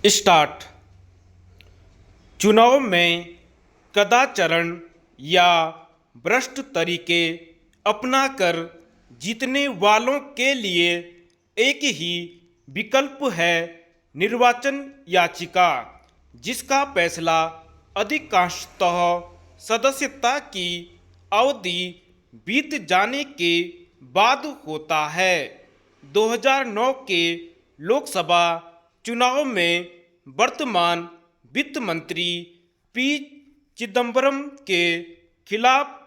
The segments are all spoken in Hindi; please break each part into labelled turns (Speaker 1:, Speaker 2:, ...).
Speaker 1: स्टार्ट। चुनाव में कदाचारण या भ्रष्ट तरीके अपनाकर जीतने वालों के लिए एक ही विकल्प है निर्वाचन याचिका, जिसका फैसला अधिकांशतः सदस्यता की अवधि बीत जाने के बाद होता है। 2009 के लोकसभा चुनाव में वर्तमान वित्त मंत्री पी चिदंबरम के खिलाफ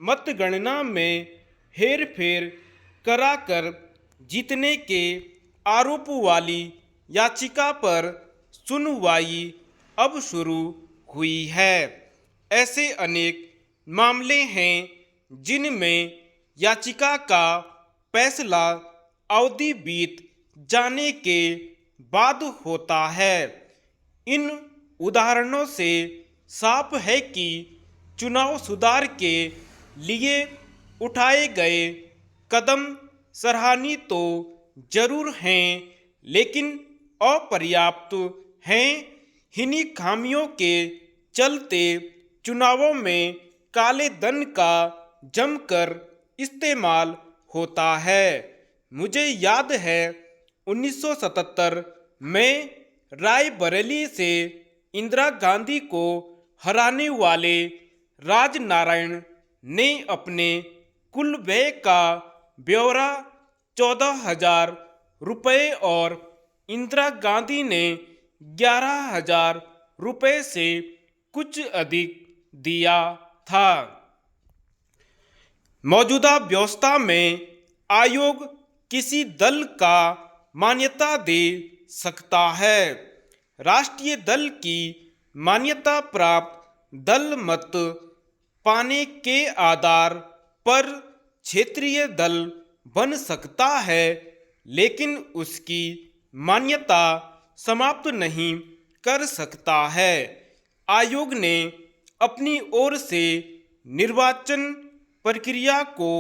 Speaker 1: मतगणना में हेरफेर कराकर जीतने के आरोप वाली याचिका पर सुनवाई अब शुरू हुई है। ऐसे अनेक मामले हैं जिनमें याचिका का फैसला अवधि बीत जाने के बाद होता है। इन उदाहरणों से साफ है कि चुनाव सुधार के लिए उठाए गए कदम सराहनीय तो जरूर हैं, लेकिन अपर्याप्त हैं। इन्हीं खामियों के चलते चुनावों में काले धन का जमकर इस्तेमाल होता है। मुझे याद है 1977 में रायबरेली से इंदिरा गांधी को हराने वाले राजनारायण ने अपने कुल व्यय का ब्यौरा 14,000 रुपये और इंदिरा गांधी ने 11,000 रुपये से कुछ अधिक दिया था। मौजूदा व्यवस्था में आयोग किसी दल का मान्यता दे सकता है। राष्ट्रीय दल की मान्यता प्राप्त दल मत पाने के आधार पर क्षेत्रीय दल बन सकता है, लेकिन उसकी मान्यता समाप्त नहीं कर सकता है। आयोग ने अपनी ओर से निर्वाचन प्रक्रिया को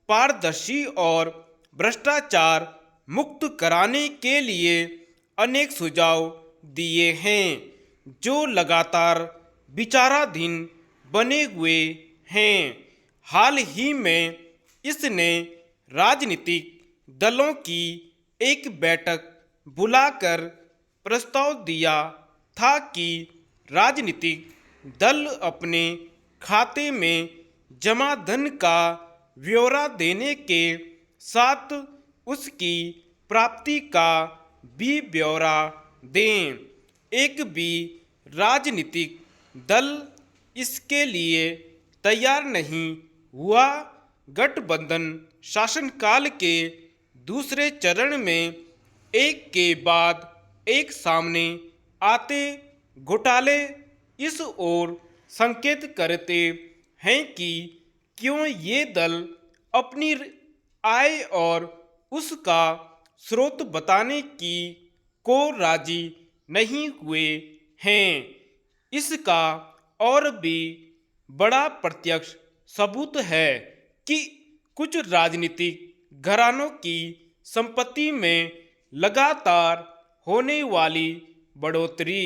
Speaker 1: पारदर्शी और भ्रष्टाचार मुक्त कराने के लिए अनेक सुझाव दिए हैं, जो लगातार विचाराधीन बने हुए हैं। हाल ही में इसने राजनीतिक दलों की एक बैठक बुलाकर प्रस्ताव दिया था कि राजनीतिक दल अपने खाते में जमा धन का ब्यौरा देने के साथ उसकी प्राप्ति का भी ब्यौरा दें। एक भी राजनीतिक दल इसके लिए तैयार नहीं हुआ। गठबंधन शासनकाल के दूसरे चरण में एक के बाद एक सामने आते घोटाले इस ओर संकेत करते हैं कि क्यों ये दल अपनी आय और उसका स्रोत बताने की को राजी नहीं हुए हैं। इसका और भी बड़ा प्रत्यक्ष सबूत है कि कुछ राजनीतिक घरानों की संपत्ति में लगातार होने वाली बढ़ोतरी।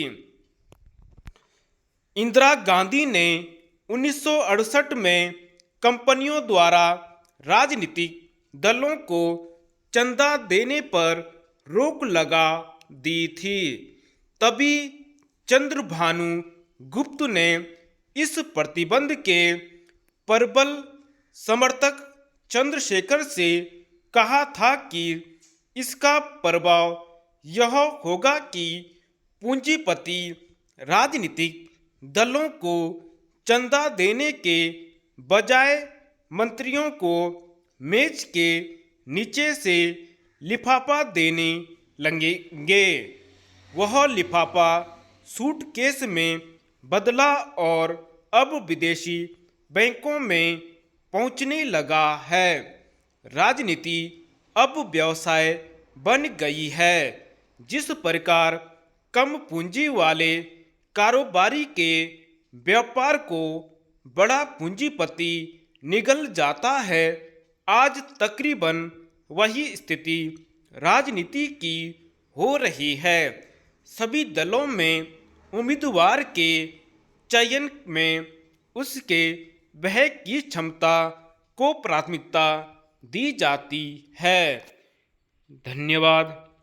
Speaker 1: इंदिरा गांधी ने 1968 में कंपनियों द्वारा राजनीतिक दलों को चंदा देने पर रोक लगा दी थी। तभी चंद्रभानु गुप्त ने इस प्रतिबंध के प्रबल समर्थक चंद्रशेखर से कहा था कि इसका प्रभाव यह होगा कि पूंजीपति राजनीतिक दलों को चंदा देने के बजाय मंत्रियों को मेज के नीचे से लिफाफा देने लगेंगे। वह लिफाफा सूटकेस में बदला और अब विदेशी बैंकों में पहुंचने लगा है। राजनीति अब व्यवसाय बन गई है। जिस प्रकार कम पूंजी वाले कारोबारी के व्यापार को बड़ा पूंजीपति निगल जाता है, आज तकरीबन वही स्थिति राजनीति की हो रही है। सभी दलों में उम्मीदवार के चयन में उसके वह की क्षमता को प्राथमिकता दी जाती है। धन्यवाद।